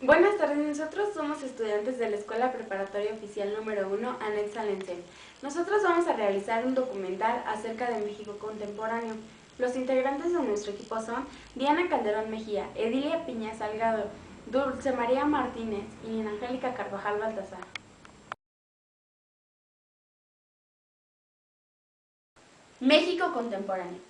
Buenas tardes, nosotros somos estudiantes de la Escuela Preparatoria Oficial número 1, anexa al ENSEM. Nosotros vamos a realizar un documental acerca de México contemporáneo. Los integrantes de nuestro equipo son Diana Calderón Mejía, Edilia Piña Salgado, Dulce María Martínez y Nina Angélica Carvajal Baltazar. México contemporáneo.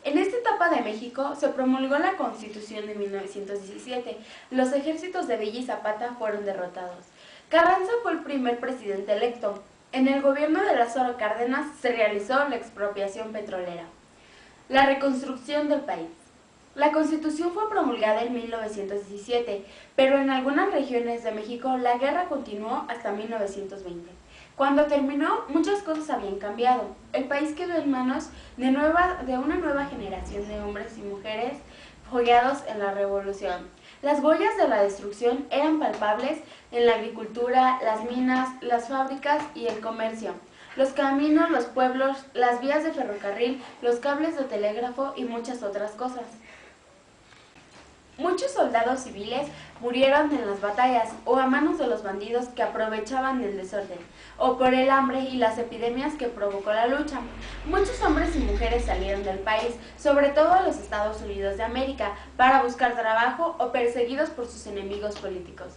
En esta etapa de México se promulgó la Constitución de 1917. Los ejércitos de Villa y Zapata fueron derrotados. Carranza fue el primer presidente electo. En el gobierno de Lázaro Cárdenas se realizó la expropiación petrolera. La reconstrucción del país. La Constitución fue promulgada en 1917, pero en algunas regiones de México la guerra continuó hasta 1920. Cuando terminó, muchas cosas habían cambiado. El país quedó en manos de una nueva generación de hombres y mujeres fogueados en la revolución. Las huellas de la destrucción eran palpables en la agricultura, las minas, las fábricas y el comercio. Los caminos, los pueblos, las vías de ferrocarril, los cables de telégrafo y muchas otras cosas. Muchos soldados civiles murieron en las batallas o a manos de los bandidos que aprovechaban el desorden, o por el hambre y las epidemias que provocó la lucha. Muchos hombres y mujeres salieron del país, sobre todo a los Estados Unidos de América, para buscar trabajo o perseguidos por sus enemigos políticos.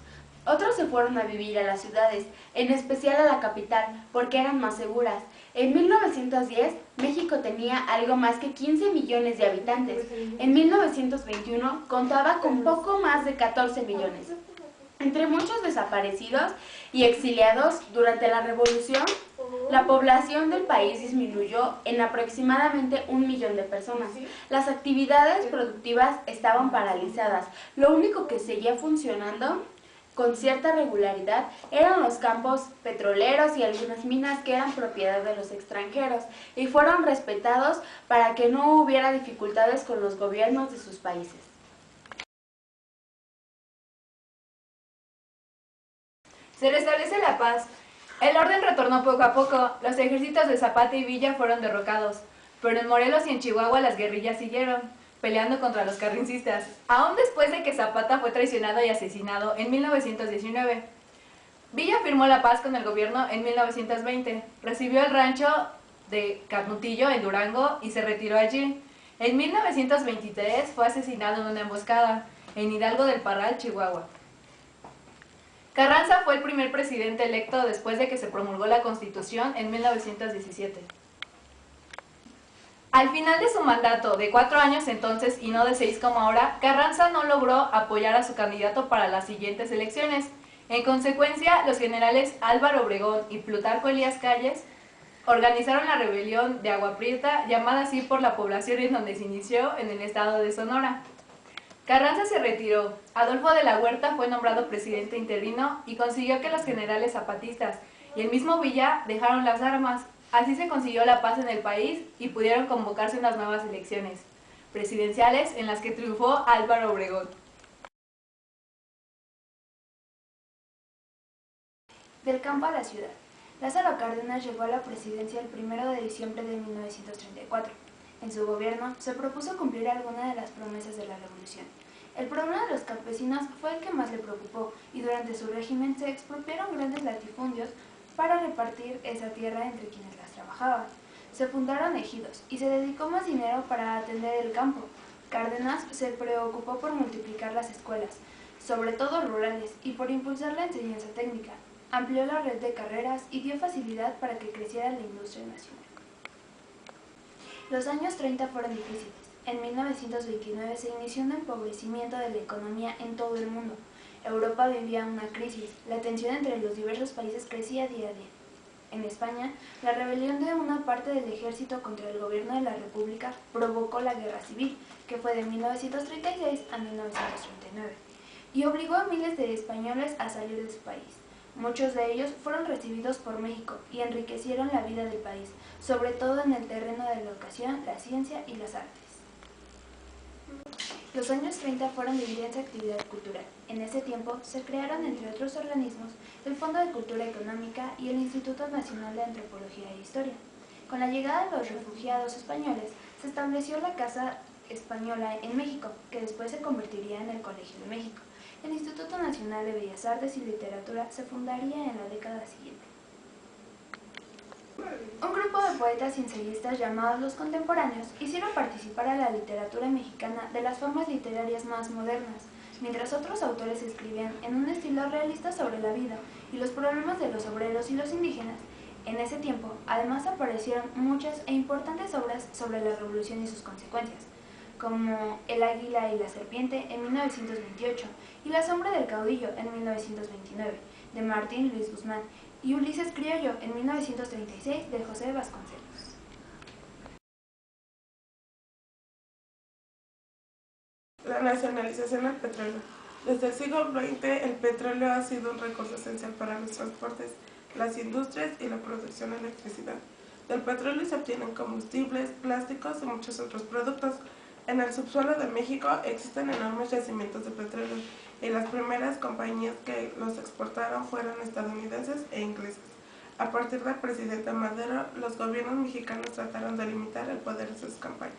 Otros se fueron a vivir a las ciudades, en especial a la capital, porque eran más seguras. En 1910, México tenía algo más que 15 millones de habitantes. En 1921, contaba con poco más de 14 millones. Entre muchos desaparecidos y exiliados durante la Revolución, la población del país disminuyó en aproximadamente 1 millón de personas. Las actividades productivas estaban paralizadas. Lo único que seguía funcionando con cierta regularidad eran los campos petroleros y algunas minas que eran propiedad de los extranjeros y fueron respetados para que no hubiera dificultades con los gobiernos de sus países. Se restablece la paz. El orden retornó poco a poco. Los ejércitos de Zapata y Villa fueron derrocados, pero en Morelos y en Chihuahua las guerrillas siguieron, peleando contra los carrancistas, aún después de que Zapata fue traicionado y asesinado en 1919. Villa firmó la paz con el gobierno en 1920, recibió el rancho de Canutillo en Durango y se retiró allí. En 1923 fue asesinado en una emboscada en Hidalgo del Parral, Chihuahua. Carranza fue el primer presidente electo después de que se promulgó la Constitución en 1917. Al final de su mandato, de 4 años entonces y no de 6 como ahora, Carranza no logró apoyar a su candidato para las siguientes elecciones. En consecuencia, los generales Álvaro Obregón y Plutarco Elías Calles organizaron la rebelión de Agua Prieta, llamada así por la población en donde se inició en el estado de Sonora. Carranza se retiró. Adolfo de la Huerta fue nombrado presidente interino y consiguió que los generales zapatistas y el mismo Villa dejaron las armas. Así se consiguió la paz en el país y pudieron convocarse unas nuevas elecciones presidenciales en las que triunfó Álvaro Obregón. Del campo a la ciudad. Lázaro Cárdenas llegó a la presidencia el 1 de diciembre de 1934. En su gobierno se propuso cumplir algunas de las promesas de la revolución. El problema de los campesinos fue el que más le preocupó y durante su régimen se expropiaron grandes latifundios para repartir esa tierra entre quienes las trabajaban. Se fundaron ejidos y se dedicó más dinero para atender el campo. Cárdenas se preocupó por multiplicar las escuelas, sobre todo rurales, y por impulsar la enseñanza técnica. Amplió la red de carreras y dio facilidad para que creciera la industria nacional. Los años 30 fueron difíciles. En 1929 se inició un empobrecimiento de la economía en todo el mundo. Europa vivía una crisis, la tensión entre los diversos países crecía día a día. En España, la rebelión de una parte del ejército contra el gobierno de la República provocó la Guerra Civil, que fue de 1936 a 1939, y obligó a miles de españoles a salir de su país. Muchos de ellos fueron recibidos por México y enriquecieron la vida del país, sobre todo en el terreno de la educación, la ciencia y las artes. Los años 30 fueron de intensa actividad cultural. En ese tiempo se crearon, entre otros organismos, el Fondo de Cultura Económica y el Instituto Nacional de Antropología e Historia. Con la llegada de los refugiados españoles, se estableció la Casa Española en México, que después se convertiría en el Colegio de México, El Instituto Nacional de Bellas Artes y Literatura se fundaría en la década siguiente. Un grupo de poetas y ensayistas llamados los contemporáneos hicieron participar a la literatura mexicana de las formas literarias más modernas, mientras otros autores escribían en un estilo realista sobre la vida y los problemas de los obreros y los indígenas. En ese tiempo, además aparecieron muchas e importantes obras sobre la revolución y sus consecuencias, como El águila y la serpiente en 1928 y La sombra del caudillo en 1929, de Martín Luis Guzmán, y Ulises Criollo en 1936 de José Vasconcelos. La nacionalización del petróleo. Desde el siglo XX, el petróleo ha sido un recurso esencial para los transportes, las industrias y la producción de electricidad. Del petróleo se obtienen combustibles, plásticos y muchos otros productos. En el subsuelo de México existen enormes yacimientos de petróleo y las primeras compañías que los exportaron fueron estadounidenses e inglesas. A partir del presidente Madero, los gobiernos mexicanos trataron de limitar el poder de sus campañas.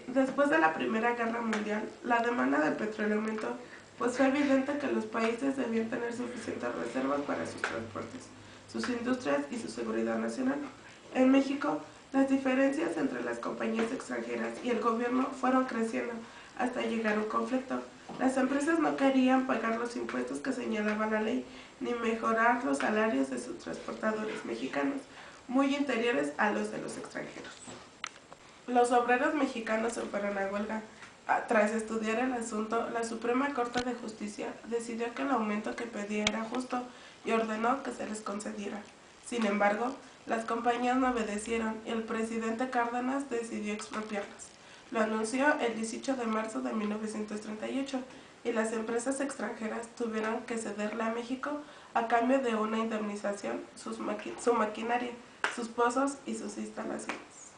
Después de la Primera Guerra Mundial, la demanda del petróleo aumentó, pues fue evidente que los países debían tener suficientes reservas para sus transportes, sus industrias y su seguridad nacional. En México, las diferencias entre las compañías extranjeras y el gobierno fueron creciendo hasta llegar a un conflicto. Las empresas no querían pagar los impuestos que señalaba la ley, ni mejorar los salarios de sus transportadores mexicanos, muy inferiores a los de los extranjeros. Los obreros mexicanos se fueron a huelga. Tras estudiar el asunto, la Suprema Corte de Justicia decidió que el aumento que pedía era justo y ordenó que se les concediera. Sin embargo, las compañías no obedecieron y el presidente Cárdenas decidió expropiarlas. Lo anunció el 18 de marzo de 1938 y las empresas extranjeras tuvieron que cederle a México a cambio de una indemnización su maquinaria, sus pozos y sus instalaciones.